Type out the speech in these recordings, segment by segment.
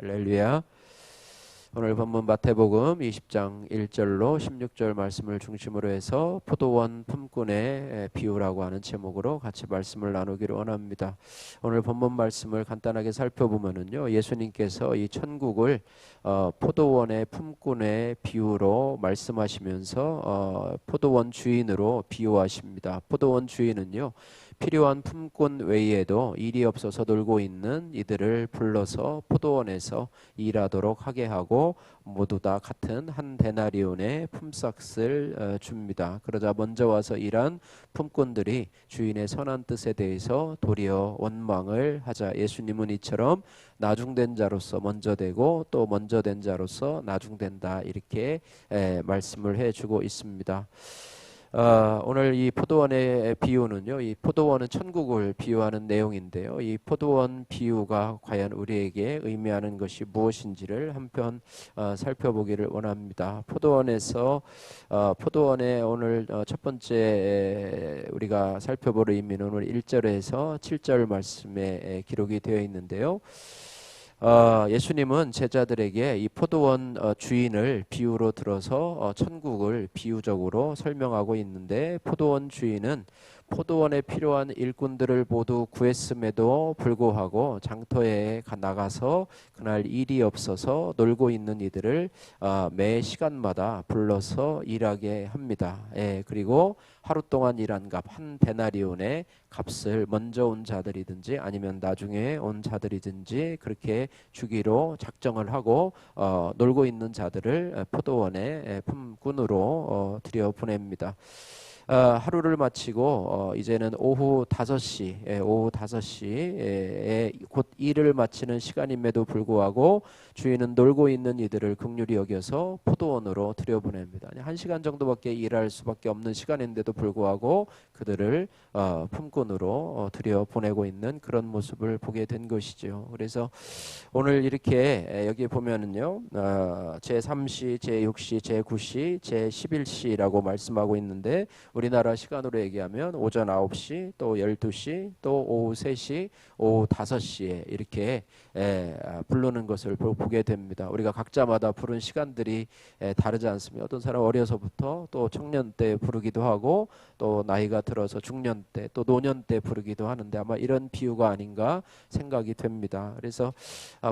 할렐루야. 오늘 본문 마태복음 20장 1절로 16절 말씀을 중심으로 해서 포도원 품꾼의 비유라고 하는 제목으로 같이 말씀을 나누기를 원합니다. 오늘 본문 말씀을 간단하게 살펴보면은요, 예수님께서 이 천국을 포도원의 품꾼의 비유로 말씀하시면서 포도원 주인으로 비유하십니다. 포도원 주인은요, 필요한 품꾼 외에도 일이 없어서 놀고 있는 이들을 불러서 포도원에서 일하도록 하게 하고 모두 다 같은 한 데나리온의 품삯을 줍니다. 그러자 먼저 와서 일한 품꾼들이 주인의 선한 뜻에 대해서 도리어 원망을 하자 예수님은 이처럼 나중된 자로서 먼저 되고 또 먼저 된 자로서 나중된다 이렇게 말씀을 해주고 있습니다. 오늘 이 포도원의 비유는요, 이 포도원은 천국을 비유하는 내용인데요. 이 포도원 비유가 과연 우리에게 의미하는 것이 무엇인지를 한편 살펴보기를 원합니다. 포도원의 오늘 첫 번째 우리가 살펴볼 의미는 오늘 1절에서 7절 말씀에 기록이 되어 있는데요. 예수님은 제자들에게 이 포도원 주인을 비유로 들어서 천국을 비유적으로 설명하고 있는데, 포도원 주인은 포도원에 필요한 일꾼들을 모두 구했음에도 불구하고 장터에 나가서 그날 일이 없어서 놀고 있는 이들을 매 시간마다 불러서 일하게 합니다. 그리고 하루 동안 일한 값 한 데나리온의 값을 먼저 온 자들이든지 아니면 나중에 온 자들이든지 그렇게 주기로 작정을 하고 놀고 있는 자들을 포도원의 품꾼으로 들여보냅니다. 하루를 마치고 이제는 오후 5시에 곧 일을 마치는 시간임에도 불구하고 주인은 놀고 있는 이들을 긍휼히 여겨서 포도원으로 들여보냅니다. 1시간 정도밖에 일할 수밖에 없는 시간인데도 불구하고 그들을 품꾼으로 들여보내고 있는 그런 모습을 보게 된 것이죠. 그래서 오늘 이렇게 여기 보면은요, 제3시, 제6시, 제9시, 제11시라고 말씀하고 있는데, 우리나라 시간으로 얘기하면 오전 9시, 또 12시, 또 오후 3시, 오후 5시에 이렇게 부르는 것을 보게 됩니다. 우리가 각자마다 부른 시간들이 다르지 않습니까? 어떤 사람 어려서부터 또 청년 때 부르기도 하고 또 나이가 들어서 중년 때 또 노년 때 부르기도 하는데, 아마 이런 비유가 아닌가 생각이 됩니다. 그래서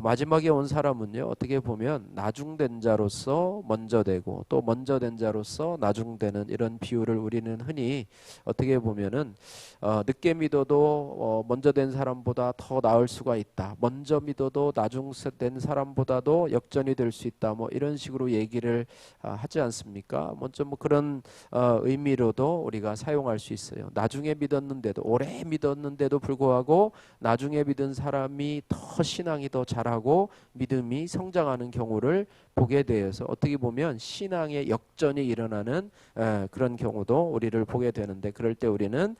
마지막에 온 사람은요, 어떻게 보면 나중된 자로서 먼저 되고 또 먼저 된 자로서 나중되는 이런 비유를 우리는 흔히 어떻게 보면은 늦게 믿어도 먼저 된 사람보다 더 나을 수가 있다, 먼저 믿어도 나중된 사람보다도 역전이 될 수 있다, 뭐 이런 식으로 얘기를 하지 않습니까? 먼저 뭐 그런 의미로도 우리가 사용할 수 있어요. 나중에 믿었는데도, 오래 믿었는데도 불구하고 나중에 믿은 사람이 더 신앙이 더 잘하고 믿음이 성장하는 경우를 보게 되어서 어떻게 보면 신앙의 역전이 일어나는 그런 경우도 우리를 보게 되는데, 그럴 때 우리는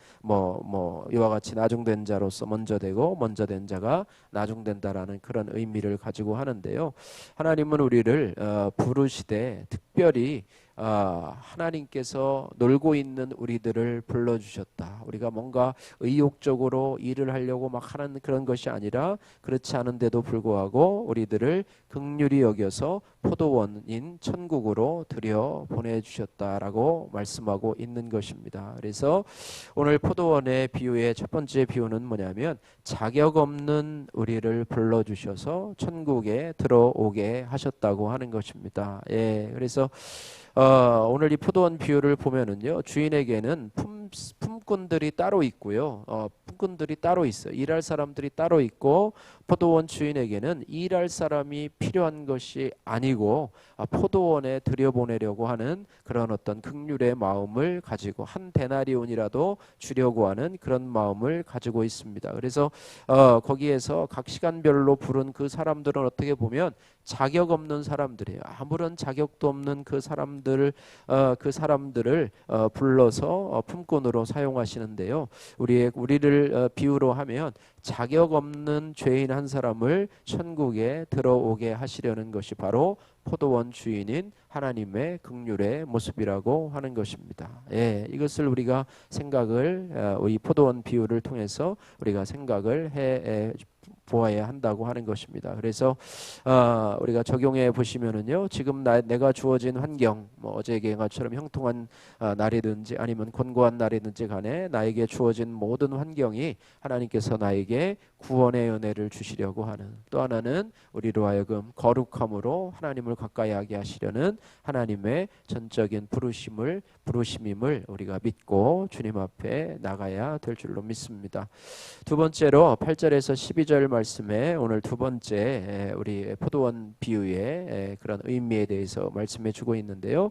이와 같이 나중된 자로서 먼저 되고 먼저 된 자가 나중된다라는 그런 의미를 가지고 하는데요. 하나님은 우리를 부르시되 특별히 하나님께서 놀고 있는 우리들을 불러주셨다. 우리가 뭔가 의욕적으로 일을 하려고 막 하는 그런 것이 아니라, 그렇지 않은데도 불구하고 우리들을 긍휼히 여겨서 포도원인 천국으로 들여 보내주셨다라고 말씀하고 있는 것입니다. 그래서 오늘 포도원의 비유의 첫 번째 비유는 뭐냐면, 자격 없는 우리를 불러주셔서 천국에 들어오게 하셨다고 하는 것입니다. 그래서 오늘 이 포도원 비유를 보면은요, 주인에게는 품꾼들이 따로 있고요, 품꾼들이 따로 있어요. 일할 사람들이 따로 있고, 포도원 주인에게는 일할 사람이 필요한 것이 아니고 포도원에 들여보내려고 하는 그런 어떤 긍휼의 마음을 가지고 한 데나리온이라도 주려고 하는 그런 마음을 가지고 있습니다. 그래서 거기에서 각 시간별로 부른 그 사람들은 어떻게 보면 자격 없는 사람들이에요. 아무런 자격도 없는 그 사람들을 불러서 품꾼으로 사용하시는데요. 우리를 비유로 하면 자격 없는 죄인 한 사람을 천국에 들어오게 하시려는 것이 바로 포도원 주인인 하나님의 긍휼의 모습이라고 하는 것입니다. 예, 이것을 우리가 생각을 이 포도원 비유를 통해서 우리가 생각을 해 보아야 한다고 하는 것입니다. 그래서 우리가 적용해 보시면은요, 지금 내가 주어진 환경, 뭐 어제 얘기한 것처럼 형통한 날이든지 아니면 곤고한 날이든지 간에 나에게 주어진 모든 환경이 하나님께서 나에게 구원의 은혜를 주시려고 하는, 또 하나는 우리로 하여금 거룩함으로 하나님을 가까이 하게 하시려는 하나님의 전적인 부르심임을 우리가 믿고 주님 앞에 나가야 될 줄로 믿습니다. 두 번째로 8절에서 12절 말씀에 오늘 두 번째 우리 포도원 비유의 그런 의미에 대해서 말씀해 주고 있는데요.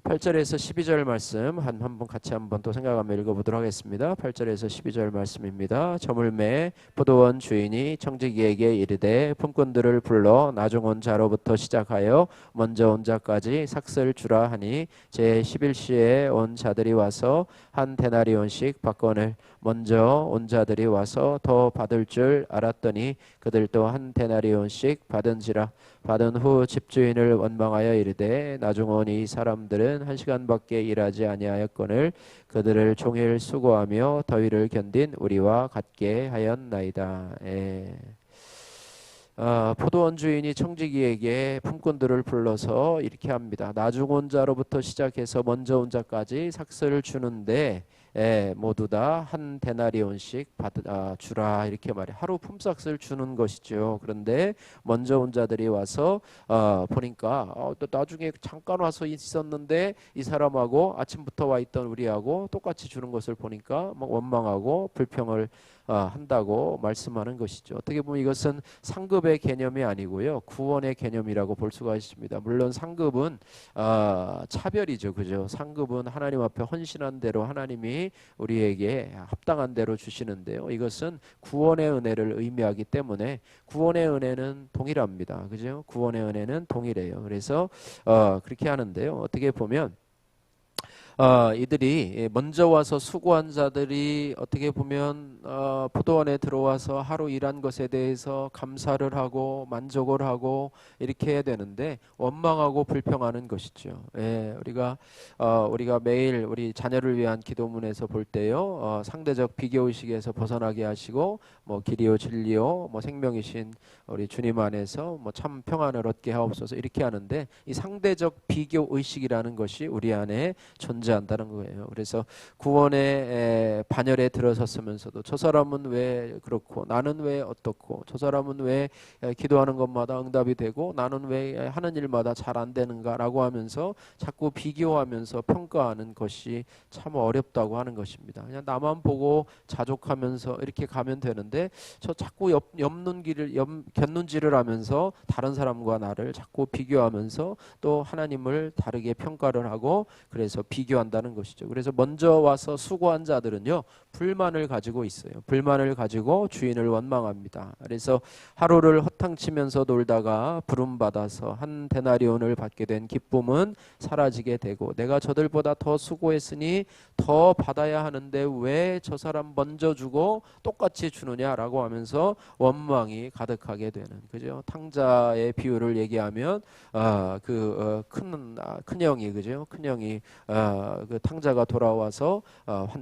8절에서 12절 말씀 한번 같이 한번 또 생각하며 읽어보도록 하겠습니다. 8절에서 12절 말씀입니다. 저물매 포도원 주인이 청지기에게 이르되 품꾼들을 불러 나중 온 자로부터 시작하여 먼저 온 자까지 삭슬 주라 하니 제 11시에 온 자들이 와서 한 데나리온씩 받거늘 먼저 온 자들이 와서 더 받을 줄 알았더니 그들도 한 데나리온씩 받은지라. 받은 후 집주인을 원망하여 이르되 나중 온 이 사람들은 1시간밖에 일하지 아니하였거늘 그들을 종일 수고하며 더위를 견딘 우리와 같게 하였나이다. 포도원 주인이 청지기에게 품꾼들을 불러서 이렇게 합니다. 나중 온 자로부터 시작해서 먼저 온 자까지 삭슬을 주는데 모두 다 한 데나리온씩 주라 이렇게 말해. 하루 품삯을 주는 것이죠. 그런데 먼저 온 자들이 와서 보니까 또 나중에 잠깐 와서 있었는데 이 사람하고 아침부터 와 있던 우리하고 똑같이 주는 것을 보니까 막 원망하고 불평을 한다고 말씀하는 것이죠. 어떻게 보면 이것은 상급의 개념이 아니고요, 구원의 개념이라고 볼 수가 있습니다. 물론 상급은 차별이죠, 그죠? 상급은 하나님 앞에 헌신한 대로 하나님이 우리에게 합당한 대로 주시는데요, 이것은 구원의 은혜를 의미하기 때문에 구원의 은혜는 동일합니다, 그죠? 구원의 은혜는 동일해요. 그래서 그렇게 하는데요, 어떻게 보면 이들이 먼저 와서 수고한 자들이 어떻게 보면 포도원에 들어와서 하루 일한 것에 대해서 감사를 하고 만족을 하고 이렇게 해야 되는데 원망하고 불평하는 것이죠. 우리가 매일 우리 자녀를 위한 기도문에서 볼 때요, 상대적 비교의식에서 벗어나게 하시고 뭐 길이요 진리요 뭐 생명이신 우리 주님 안에서 뭐 참 평안을 얻게 하옵소서 이렇게 하는데, 이 상대적 비교의식이라는 것이 우리 안에 존재한다는 거예요. 그래서 구원의 반열에 들어섰으면서도 저 사람은 왜 그렇고 나는 왜 어떻고, 저 사람은 왜 기도하는 것마다 응답이 되고 나는 왜 하는 일마다 잘 안 되는가라고 하면서 자꾸 비교하면서 평가하는 것이 참 어렵다고 하는 것입니다. 그냥 나만 보고 자족하면서 이렇게 가면 되는데 저 자꾸 곁눈질을 하면서 다른 사람과 나를 자꾸 비교하면서 또 하나님을 다르게 평가를 하고 그래서 비교한다는 것이죠. 그래서 먼저 와서 수고한 자들은요, 불만을 가지고 있어요. 불만을 가지고 주인을 원망합니다. 그래서 하루를 허탕치면서 놀다가 부름받아서 한 데나리온을 받게 된 기쁨은 사라지게 되고, 내가 저들보다 더 수고했으니 더 받아야 하는데 왜 저 사람 먼저 주고 똑같이 주느냐라고 하면서 원망이 가득하게 되는, 그죠? 탕자의 비유를 얘기하면 큰형이, 그죠? 큰형이 그 탕자가 돌아와서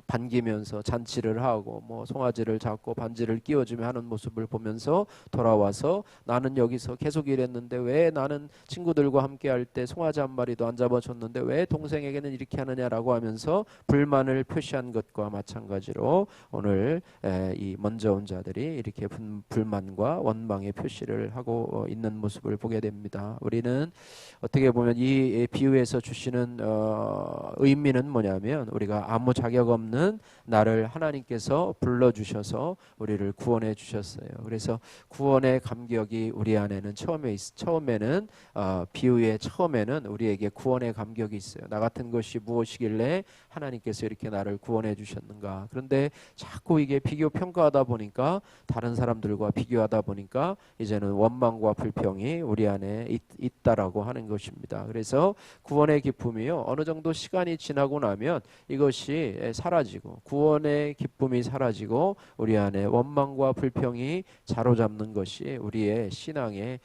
반기면서 잔치를 하고 뭐 송아지를 잡고 반지를 끼워주며 하는 모습을 보면서 돌아와서 나는 여기서 계속 일했는데 왜 나는 친구들과 함께 할 때 송아지 한 마리도 안 잡아줬는데 왜 동생에게는 이렇게 하느냐라고 하면서 불만을 표시한 것과 마찬가지로 오늘 이 먼저 온 자들이 이렇게 불만과 원망의 표시를 하고 있는 모습을 보게 됩니다. 우리는 어떻게 보면 이 비유에서 주시는 의미는 뭐냐면, 우리가 아무 자격 없는 나를 하나님께서 불러주셔서 우리를 구원해 주셨어요. 그래서 구원의 감격이 우리 안에는 처음에는 비유의 처음에는 우리에게 구원의 감격이 있어요. 나 같은 것이 무엇이길래 하나님께서 이렇게 나를 구원해 주셨는가. 그런데 자꾸 이게 비교 평가하다 보니까, 다른 사람들과 비교하다 보니까 이제는 원망과 불평이 우리 안에 있다라고 하는 것입니다. 그래서 구원의 기쁨이요, 어느 정도 시간이 시간이 지나고 나면 이것이 사라지고 구원의 기쁨이 사라지고 우리 안에 원망과 불평이 자로잡는 것이 우리의 신앙의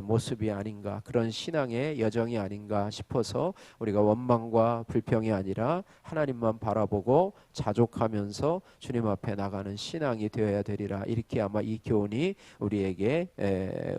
모습이 아닌가, 그런 신앙의 여정이 아닌가 싶어서 우리가 원망과 불평이 아니라 하나님만 바라보고 자족하면서 주님 앞에 나가는 신앙이 되어야 되리라. 이렇게 아마 이 교훈이 우리에게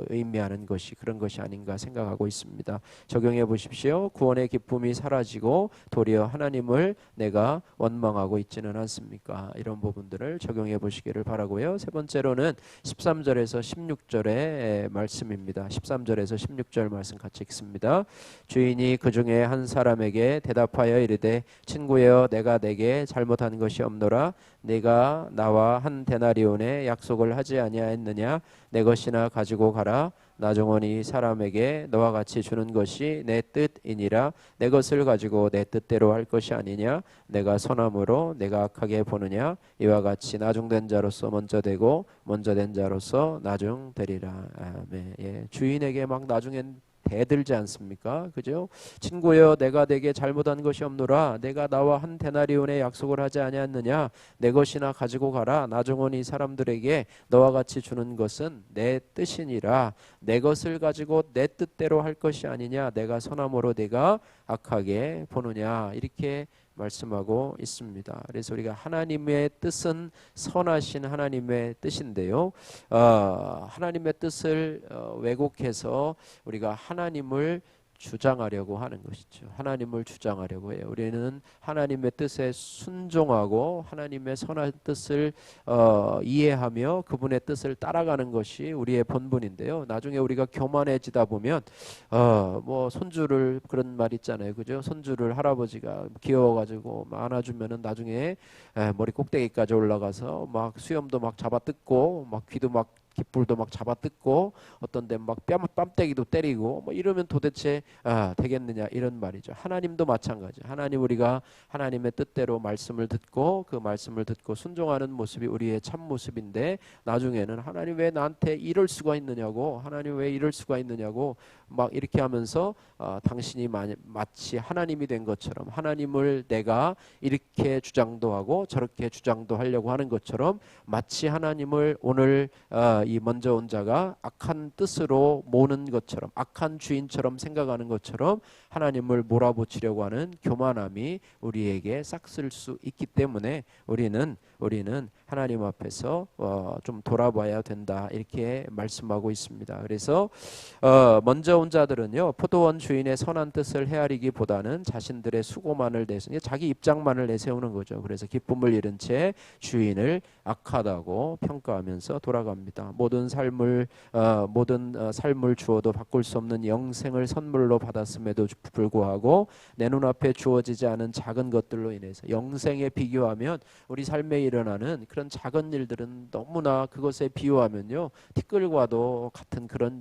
의미하는 것이 그런 것이 아닌가 생각하고 있습니다. 적용해 보십시오. 구원의 기쁨이 사라지고 도리어 하나님을 내가 원망하고 있지는 않습니까? 이런 부분들을 적용해 보시기를 바라고요. 세 번째로는 13절에서 16절의 말씀입니다. 13절에서 16절 말씀 같이 읽습니다. 주인이 그 중에 한 사람에게 대답하여 이르되 친구여 내가 내게 잘못한 것이 없노라. 네가 나와 한 데나리온의 약속을 하지 아니하였느냐? 내 것이나 가지고 가라. 나중은 이 사람에게 너와 같이 주는 것이 내 뜻이니라. 내 것을 가지고 내 뜻대로 할 것이 아니냐? 내가 선함으로 내가 악하게 보느냐? 이와 같이 나중된 자로서 먼저 되고 먼저 된 자로서 나중되리라. 아멘. 예, 주인에게 막 나중엔 대들지 않습니까? 그죠? 친구여 내가 내게 잘못한 것이 없노라. 내가 나와 한 데나리온의 약속을 하지 아니하였느냐? 내 것이나 가지고 가라. 나중은 이 사람들에게 너와 같이 주는 것은 내 뜻이니라. 내 것을 가지고 내 뜻대로 할 것이 아니냐? 내가 선함으로 내가 악하게 보느냐? 이렇게 말씀하고 있습니다. 그래서 우리가 하나님의 뜻은 선하신 하나님의 뜻인데요. 하나님의 뜻을 왜곡해서 우리가 하나님을 주장하려고 하는 것이죠. 하나님을 주장하려고 해요. 우리는 하나님의 뜻에 순종하고 하나님의 선한 뜻을 이해하며 그분의 뜻을 따라가는 것이 우리의 본분인데요. 나중에 우리가 교만해지다 보면 뭐 손주를 그런 말 있잖아요. 그죠? 손주를 할아버지가 귀여워가지고 안아주면은 나중에 머리 꼭대기까지 올라가서 막 수염도 막 잡아 뜯고 막 귀도 막 깃불도 막 잡아 뜯고 어떤 데 막 뺨때기도 때리고 뭐 이러면 도대체 되겠느냐 이런 말이죠. 하나님도 마찬가지. 하나님 우리가 하나님의 뜻대로 말씀을 듣고 그 말씀을 듣고 순종하는 모습이 우리의 참 모습인데 나중에는 하나님 왜 나한테 이럴 수가 있느냐고 하나님 왜 이럴 수가 있느냐고 막 이렇게 하면서 당신이 마치 하나님이 된 것처럼 하나님을 내가 이렇게 주장도 하고 저렇게 주장도 하려고 하는 것처럼 마치 하나님을 오늘 이 먼저 온 자가 악한 뜻으로 모는 것처럼 악한 주인처럼 생각하는 것처럼 하나님을 몰아붙이려고 하는 교만함이 우리에게 싹쓸 수 있기 때문에 우리는 하나님 앞에서 좀 돌아봐야 된다 이렇게 말씀하고 있습니다. 그래서 먼저 온 자들은요 포도원 주인의 선한 뜻을 헤아리기보다는 자신들의 수고만을 내세우는 자기 입장만을 내세우는 거죠. 그래서 기쁨을 잃은 채 주인을 악하다고 평가하면서 돌아갑니다. 모든 삶을 주어도 바꿀 수 없는 영생을 선물로 받았음에도 불구하고 내 눈앞에 주어지지 않은 작은 것들로 인해서 영생에 비교하면 우리 삶에 일어나는 그런 작은 일들은 너무나 그것에 비유하면요 티끌과도 같은 그런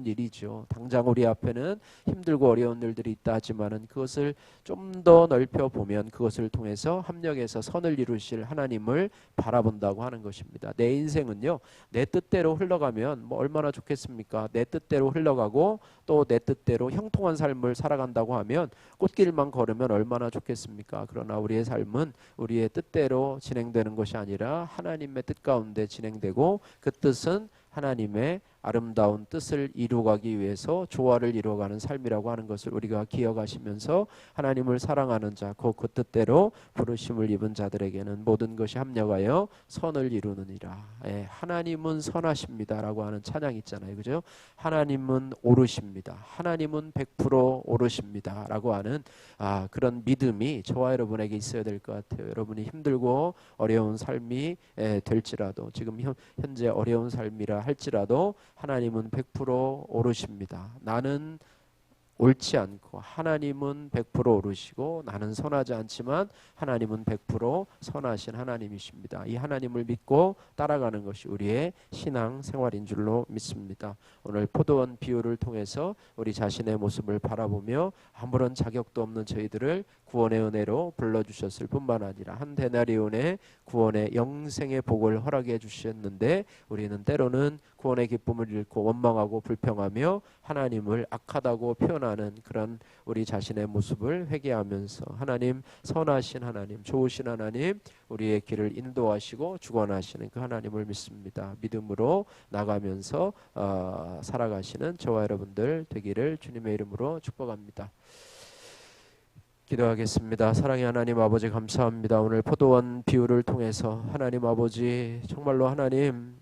일이죠. 당장 우리 앞에는 힘들고 어려운 일들이 있다 하지만은 그것을 좀 더 넓혀 보면 그것을 통해서 합력해서 선을 이루실 하나님을 바라본다고 하는 것입니다. 내 인생은요 내 뜻대로 흘러가면 뭐 얼마나 좋겠습니까? 내 뜻대로 흘러가고 또 내 뜻대로 형통한 삶을 살아간다고 하면 꽃길만 걸으면 얼마나 좋겠습니까? 그러나 우리의 삶은 우리의 뜻대로 진행되는 것이 아니라 하나님의 뜻 가운데 진행되고 그 뜻은 하나님의 아름다운 뜻을 이루어가기 위해서 조화를 이루어가는 삶이라고 하는 것을 우리가 기억하시면서 하나님을 사랑하는 자, 그 뜻대로 부르심을 입은 자들에게는 모든 것이 합력하여 선을 이루느니라. 하나님은 선하십니다라고 하는 찬양이 있잖아요. 그죠? 하나님은 옳으십니다. 하나님은 100% 옳으십니다라고 하는 그런 믿음이 저와 여러분에게 있어야 될 것 같아요. 여러분이 힘들고 어려운 삶이 될지라도 지금 현재 어려운 삶이라 할지라도 하나님은 100% 옳으십니다. 나는 옳지 않고 하나님은 100% 옳으시고 나는 선하지 않지만 하나님은 100% 선하신 하나님이십니다. 이 하나님을 믿고 따라가는 것이 우리의 신앙 생활인 줄로 믿습니다. 오늘 포도원 비유를 통해서 우리 자신의 모습을 바라보며 아무런 자격도 없는 저희들을 구원의 은혜로 불러주셨을 뿐만 아니라 한 데나리온의 구원의 영생의 복을 허락해 주셨는데 우리는 때로는 구원의 기쁨을 잃고 원망하고 불평하며 하나님을 악하다고 표현하는 실천하는 그런 우리 자신의 모습을 회개하면서 하나님 선하신 하나님, 좋으신 하나님, 우리의 길을 인도하시고 주관하시는 그 하나님을 믿습니다. 믿음으로 나가면서 살아가시는 저와 여러분들 되기를 주님의 이름으로 축복합니다. 기도하겠습니다. 사랑의 하나님 아버지 감사합니다. 오늘 포도원 비유를 통해서 하나님 아버지 정말로 하나님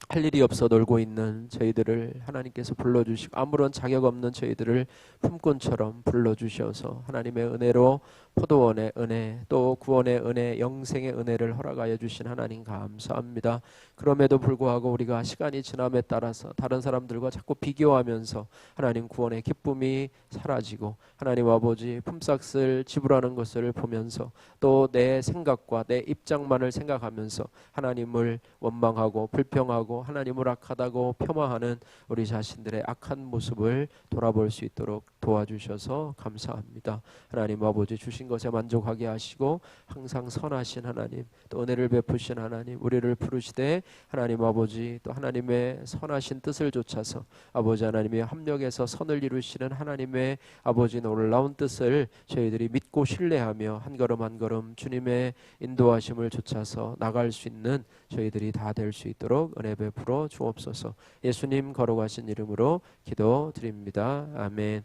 할 일이 없어 놀고 있는 저희들을 하나님께서 불러주시고 아무런 자격 없는 저희들을 품꾼처럼 불러주셔서 하나님의 은혜로 포도원의 은혜 또 구원의 은혜 영생의 은혜를 허락하여 주신 하나님 감사합니다. 그럼에도 불구하고 우리가 시간이 지남에 따라서 다른 사람들과 자꾸 비교하면서 하나님 구원의 기쁨이 사라지고 하나님 아버지 품삯을 지불하는 것을 보면서 또 내 생각과 내 입장만을 생각하면서 하나님을 원망하고 불평하고 하나님을 악하다고 폄하하는 우리 자신들의 악한 모습을 돌아볼 수 있도록 도와주셔서 감사합니다. 하나님 아버지 주신 것에 만족하게 하시고 항상 선하신 하나님 또 은혜를 베푸신 하나님 우리를 부르시되 하나님 아버지 또 하나님의 선하신 뜻을 좇아서 아버지 하나님이 합력해서 선을 이루시는 하나님의 아버지 놀라운 뜻을 저희들이 믿고 신뢰하며 한 걸음 한 걸음 주님의 인도하심을 좇아서 나갈 수 있는 저희들이 다 될 수 있도록 은혜 베풀어 주옵소서. 예수님 거룩하신 이름으로 기도드립니다. 아멘.